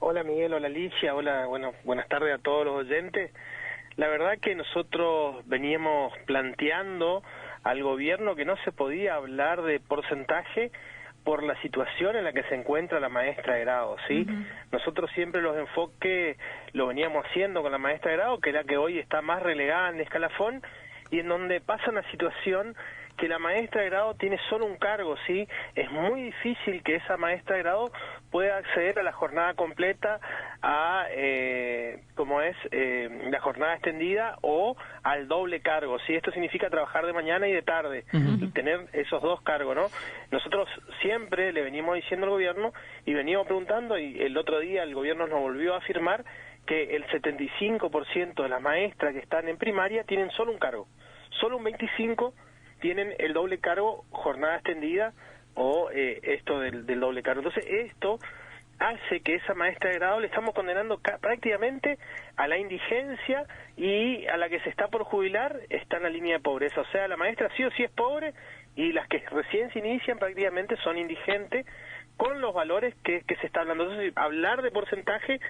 Hola Miguel, hola Alicia, hola, buenas tardes a todos los oyentes. La verdad que nosotros veníamos planteando al gobierno que no se podía hablar de porcentaje por la situación en la que se encuentra la maestra de grado, ¿sí? Nosotros siempre los enfoques lo veníamos haciendo con la maestra de grado, que era que hoy está más relegada en el escalafón, y en donde pasa una situación que la maestra de grado tiene solo un cargo, ¿sí? Es muy difícil que esa maestra de grado pueda acceder a la jornada completa, a la jornada extendida o al doble cargo, ¿sí? Esto significa trabajar de mañana y de tarde, y tener esos dos cargos, ¿no? Nosotros siempre le venimos diciendo al gobierno y veníamos preguntando, y el otro día el gobierno nos volvió a afirmar que el 75% de las maestras que están en primaria tienen solo un cargo, solo un 25% tienen el doble cargo, jornada extendida o esto del doble cargo. Entonces esto hace que esa maestra de grado le estamos condenando prácticamente a la indigencia, y a la que se está por jubilar está en la línea de pobreza. O sea, la maestra sí o sí es pobre, y las que recién se inician prácticamente son indigentes con los valores que se está hablando. Entonces hablar de porcentaje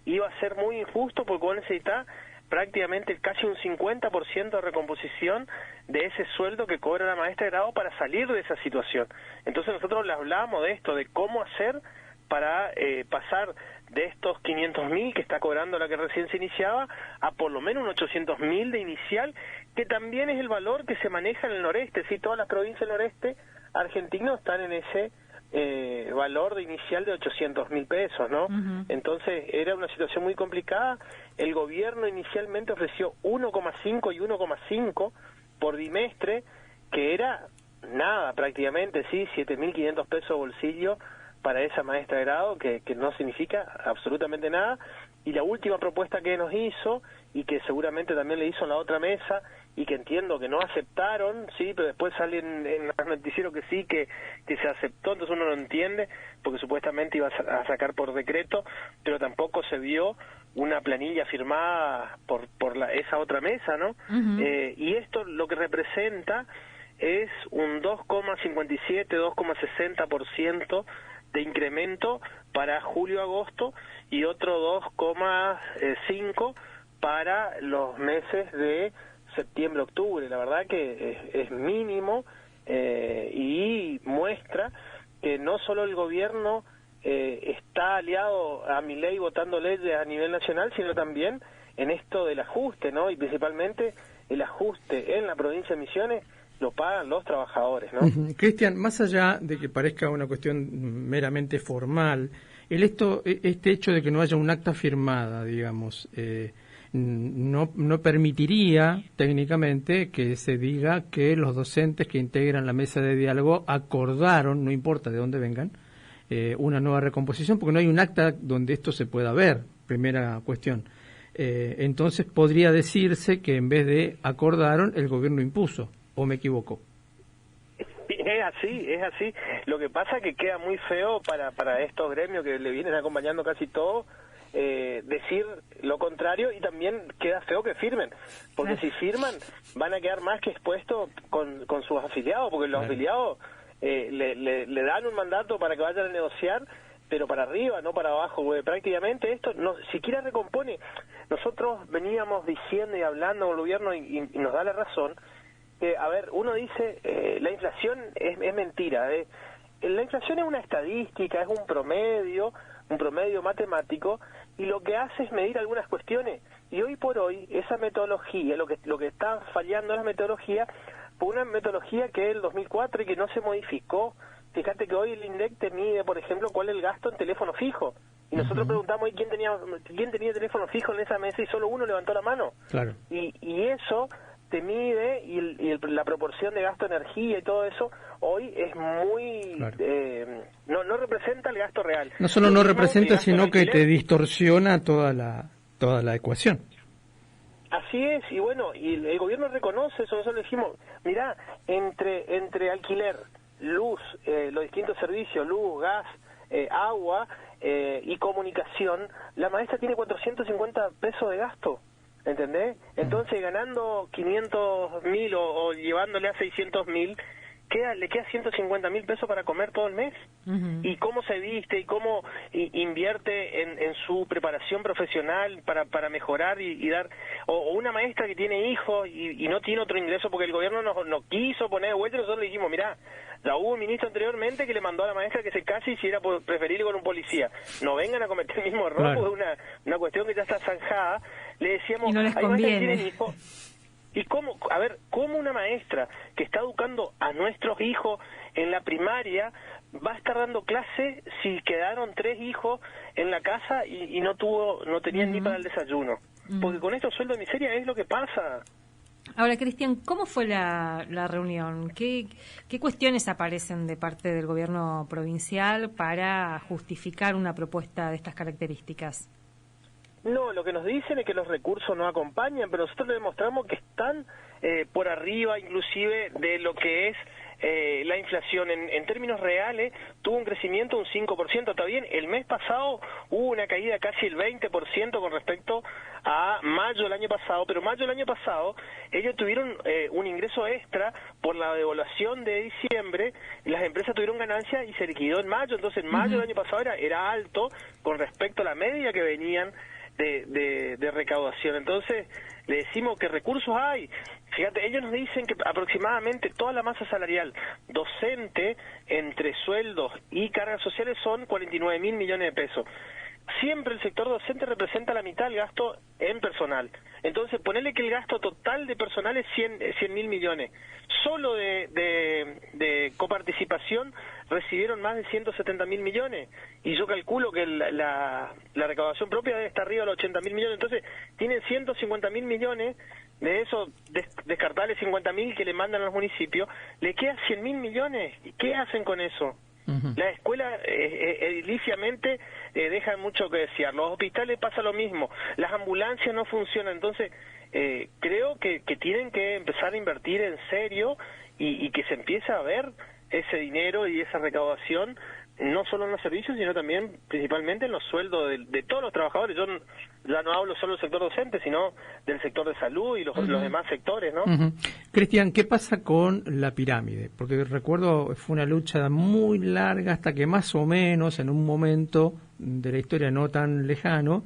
iba a ser muy injusto, porque vos necesitás prácticamente casi un 50% de recomposición de ese sueldo que cobra la maestra de grado para salir de esa situación. Entonces nosotros le hablábamos de esto, de cómo hacer para pasar de estos 500.000 que está cobrando la que recién se iniciaba a por lo menos un 800.000 de inicial, que también es el valor que se maneja en el noreste. ¿Sí? Todas las provincias del noreste argentino están en ese valor de inicial de 800.000 pesos, ¿no? Entonces era una situación muy complicada. El gobierno inicialmente ofreció 1,5 y 1,5 por bimestre, que era nada prácticamente, sí, 7.500 pesos bolsillo para esa maestra de grado, que no significa absolutamente nada. Y la última propuesta que nos hizo, y que seguramente también le hizo en la otra mesa, y que entiendo que no aceptaron, sí, pero después salen en los noticieros que sí, que se aceptó, entonces uno no entiende, porque supuestamente iba a sacar por decreto, pero tampoco se vio una planilla firmada por esa otra mesa, ¿no? Y esto lo que representa es un 2,57, 2,60% de incremento para julio-agosto, y otro 2,5 para los meses de septiembre-octubre. La verdad que es mínimo, y muestra que no solo el gobierno está aliado a Milei votando leyes a nivel nacional, sino también en esto del ajuste, ¿no? Y principalmente el ajuste en la provincia de Misiones lo pagan los trabajadores, ¿no? Cristian, más allá de que parezca una cuestión meramente formal, este hecho de que no haya un acta firmada, digamos, no permitiría técnicamente que se diga que los docentes que integran la mesa de diálogo acordaron, no importa de dónde vengan, una nueva recomposición, porque no hay un acta donde esto se pueda ver, primera cuestión. Entonces podría decirse que en vez de acordaron, el gobierno impuso, ¿o me equivoco? Es así. Lo que pasa es que queda muy feo para estos gremios que le vienen acompañando casi todo, decir lo contrario, y también queda feo que firmen, porque si firman van a quedar más que expuestos con sus afiliados, porque los afiliados le dan un mandato para que vayan a negociar, pero para arriba, no para abajo, porque prácticamente esto no siquiera recompone. Nosotros veníamos diciendo y hablando con el gobierno, y nos da la razón, que, a ver, uno dice, la inflación es mentira, la inflación es una estadística, es un promedio matemático, y lo que hace es medir algunas cuestiones, y hoy por hoy esa metodología, lo que está fallando es la metodología, por una metodología que es el 2004 y que no se modificó. Fíjate que hoy el INDEC te mide, por ejemplo, cuál es el gasto en teléfono fijo, y nosotros preguntamos quién tenía teléfono fijo en esa mesa, y solo uno levantó la mano. Claro. Y eso te mide, y la proporción de gasto de energía y todo eso hoy es muy no representa el gasto real. No solo no representa, sino que te distorsiona toda la ecuación. Así es, y bueno, y el gobierno reconoce eso. Nosotros le dijimos, mirá, entre alquiler, luz, los distintos servicios, luz, gas, agua y comunicación, la maestra tiene 450 pesos de gasto. ¿Entendés? Entonces, ganando 500.000 o llevándole a 600.000, le queda 150.000 pesos para comer todo el mes. Y cómo se viste y cómo invierte en su preparación profesional para mejorar y dar, o una maestra que tiene hijos y no tiene otro ingreso porque el gobierno no quiso poner de vuelta, y nosotros le dijimos, mirá, ya hubo un ministro anteriormente que le mandó a la maestra que se case y si era preferible con un policía. No vengan a cometer el mismo error, claro, porque es una cuestión que ya está zanjada. Le decíamos, y no les conviene. ¿Y cómo una maestra que está educando a nuestros hijos en la primaria va a estar dando clase si quedaron 3 hijos en la casa y no tenían ni para el desayuno? Porque con estos sueldos de miseria es lo que pasa. Ahora, Cristian, ¿cómo fue la reunión? ¿Qué cuestiones aparecen de parte del gobierno provincial para justificar una propuesta de estas características? No, lo que nos dicen es que los recursos no acompañan, pero nosotros le demostramos que están por arriba inclusive de lo que es la inflación. En términos reales tuvo un crecimiento de un 5%, está bien, el mes pasado hubo una caída casi el 20% con respecto a mayo del año pasado, pero mayo del año pasado ellos tuvieron un ingreso extra por la devaluación de diciembre, las empresas tuvieron ganancia y se liquidó en mayo, entonces en mayo del año pasado era alto con respecto a la media que venían de recaudación. Entonces le decimos que recursos hay. Fíjate, ellos nos dicen que aproximadamente toda la masa salarial docente entre sueldos y cargas sociales son 49.000 millones de pesos. Siempre el sector docente representa la mitad del gasto en personal. Entonces, ponerle que el gasto total de personal es 100.000 millones. Solo de coparticipación recibieron más de 170.000 millones. Y yo calculo que la recaudación propia debe estar arriba de los 80.000 millones. Entonces, tienen 150.000 millones. De eso, descartarle 50.000 que le mandan a los municipios, le quedan 100.000 millones. ¿Y qué hacen con eso? La escuela ediliciamente deja mucho que desear. Los hospitales pasa lo mismo. Las ambulancias no funcionan. Entonces, creo que tienen que empezar a invertir en serio y que se empiece a ver ese dinero y esa recaudación, no solo en los servicios, sino también principalmente en los sueldos de todos los trabajadores. Yo ya no hablo solo del sector docente, sino del sector de salud y los demás sectores, ¿no? Cristian, ¿qué pasa con la pirámide? Porque recuerdo fue una lucha muy larga hasta que más o menos en un momento de la historia no tan lejano,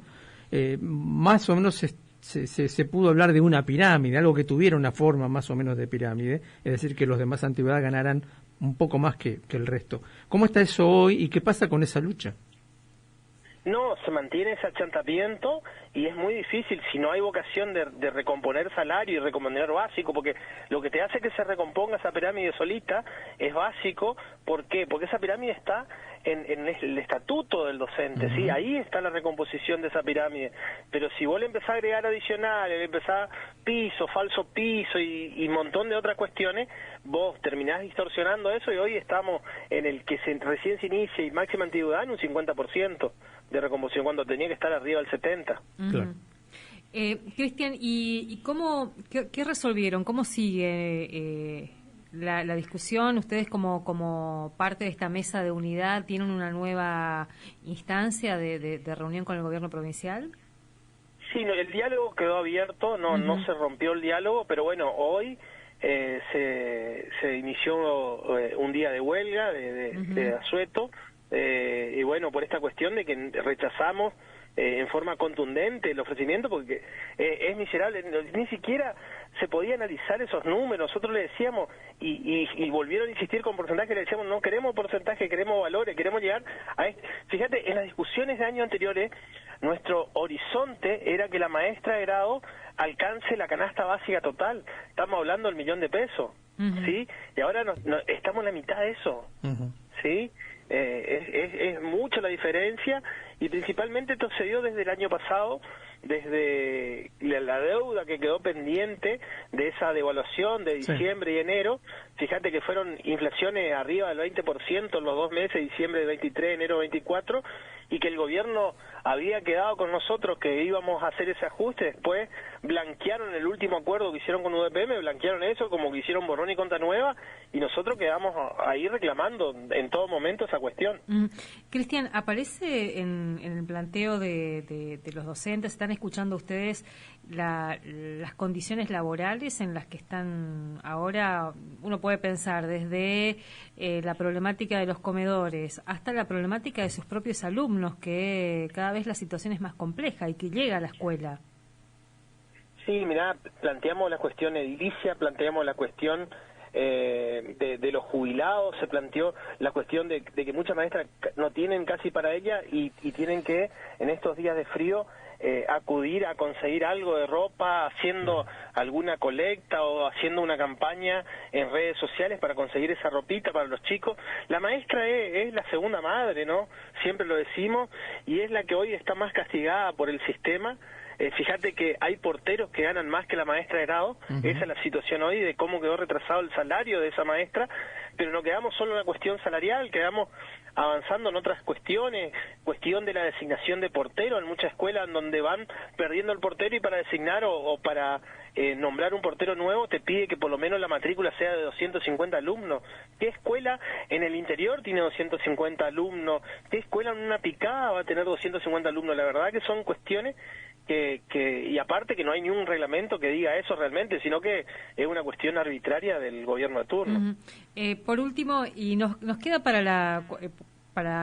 más o menos se pudo hablar de una pirámide, algo que tuviera una forma más o menos de pirámide, es decir, que los demás antigüedades ganaran un poco más que el resto. ¿Cómo está eso hoy y qué pasa con esa lucha? No, se mantiene ese achantamiento y es muy difícil si no hay vocación de recomponer salario y recomponer básico, porque lo que te hace que se recomponga esa pirámide solita es básico. ¿Por qué? Porque esa pirámide está en el estatuto del docente, ¿sí? Ahí está la recomposición de esa pirámide. Pero si vos le empezás a agregar adicionales, le empezás piso, falso piso y un montón de otras cuestiones, vos terminás distorsionando eso y hoy estamos en el que recién se inicia y máxima antigüedad en un 50% de recomposición cuando tenía que estar arriba del 70%. Claro. Cristian, ¿y qué resolvieron? ¿Cómo sigue la discusión? ¿Ustedes como parte de esta mesa de unidad tienen una nueva instancia de reunión con el gobierno provincial? Sí, no, el diálogo quedó abierto, no se rompió el diálogo, pero bueno, hoy se inició un día de huelga de asueto, y bueno, por esta cuestión de que rechazamos en forma contundente el ofrecimiento, porque es miserable, ni siquiera se podía analizar esos números. Nosotros le decíamos, y volvieron a insistir con porcentaje, le decíamos, no queremos porcentaje, queremos valores, queremos llegar a Fíjate, en las discusiones de años anteriores, nuestro horizonte era que la maestra de grado alcance la canasta básica total. Estamos hablando del 1.000.000 de pesos, ¿sí? Y ahora estamos en la mitad de eso, ¿sí? Es mucha la diferencia, y principalmente esto se dio desde el año pasado, desde la deuda que quedó pendiente de esa devaluación de diciembre y enero. Fíjate que fueron inflaciones arriba del 20% en los 2 meses, diciembre del 23, enero del 24, y que el gobierno había quedado con nosotros que íbamos a hacer ese ajuste. Después blanquearon el último acuerdo que hicieron con UDPM, blanquearon eso como que hicieron borrón y cuenta nueva, y nosotros quedamos ahí reclamando en todo momento esa cuestión. Cristian, aparece en el planteo de los docentes, ¿están escuchando ustedes las condiciones laborales en las que están ahora? Uno puede pensar desde la problemática de los comedores hasta la problemática de sus propios alumnos, que cada vez la situación es más compleja y que llega a la escuela. Sí, mirá, planteamos la cuestión edilicia, planteamos la cuestión de los jubilados, se planteó la cuestión de que muchas maestras no tienen casi para ella y tienen que, en estos días de frío, acudir a conseguir algo de ropa, haciendo alguna colecta o haciendo una campaña en redes sociales para conseguir esa ropita para los chicos. La maestra es la segunda madre, ¿no? Siempre lo decimos, y es la que hoy está más castigada por el sistema. Fíjate que hay porteros que ganan más que la maestra de grado. Esa es la situación hoy de cómo quedó retrasado el salario de esa maestra, pero no quedamos solo en la cuestión salarial, quedamos avanzando en otras cuestiones, cuestión de la designación de portero en muchas escuelas en donde van perdiendo el portero, y para designar o para nombrar un portero nuevo te pide que por lo menos la matrícula sea de 250 alumnos. ¿Qué escuela en el interior tiene 250 alumnos? ¿Qué escuela en una picada va a tener 250 alumnos? La verdad que son cuestiones y aparte que no hay ni un reglamento que diga eso realmente, sino que es una cuestión arbitraria del gobierno de turno. Por último, y nos queda para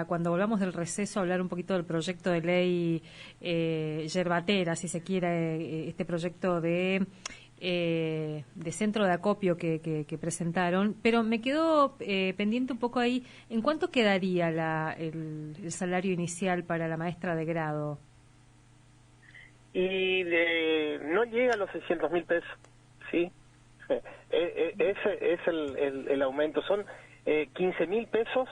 cuando volvamos del receso hablar un poquito del proyecto de ley yerbatera, si se quiere, este proyecto de centro de acopio que presentaron, pero me quedó pendiente un poco ahí, ¿en cuánto quedaría el salario inicial para la maestra de grado? Y no llega a los 600.000 pesos, ¿sí? Ese es el aumento. Son 15.000 pesos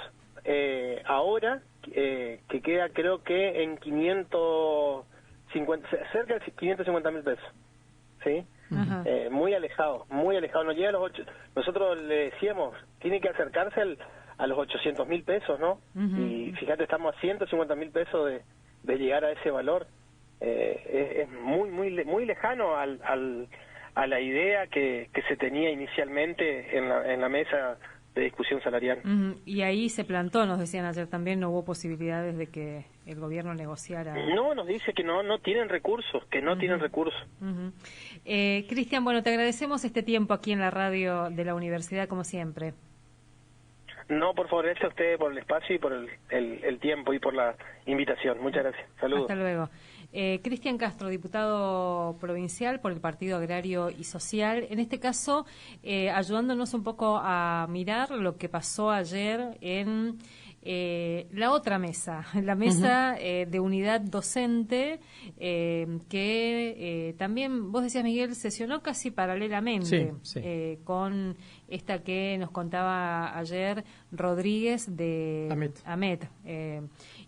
ahora, que queda creo que en 550, cerca de 550.000 pesos, ¿sí? Muy alejado, no llega a los 8. Nosotros le decíamos, tiene que acercarse a los 800.000 pesos, ¿no? Y fíjate, estamos a 150.000 pesos de llegar a ese valor. Es muy lejano a la idea que se tenía inicialmente en la mesa de discusión salarial. Y ahí se plantó, nos decían ayer también, no hubo posibilidades de que el gobierno negociara. No, nos dice que no tienen recursos, que no tienen recursos. Cristian, bueno, te agradecemos este tiempo aquí en la radio de la universidad, como siempre. No, por favor, gracias a ustedes por el espacio y por el tiempo y por la invitación. Muchas gracias. Saludos. Hasta luego. Cristian Castro, diputado provincial por el Partido Agrario y Social, en este caso ayudándonos un poco a mirar lo que pasó ayer en la otra mesa, la mesa de unidad docente, que también, vos decías, Miguel, sesionó casi paralelamente con esta que nos contaba ayer Rodríguez de AMET.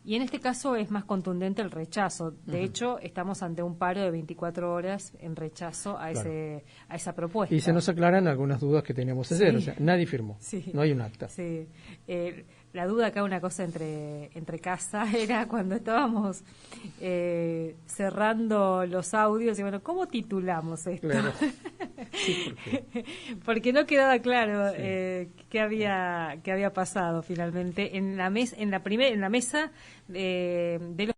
Y en este caso es más contundente el rechazo. De hecho, estamos ante un paro de 24 horas en rechazo a esa propuesta. Y se nos aclaran algunas dudas que teníamos ayer. O sea, nadie firmó, no hay un acta. Sí. La duda acá, una cosa entre casa, era cuando estábamos cerrando los audios y bueno, ¿cómo titulamos esto? Claro. Sí, porque no quedaba claro qué había pasado finalmente en la mesa de los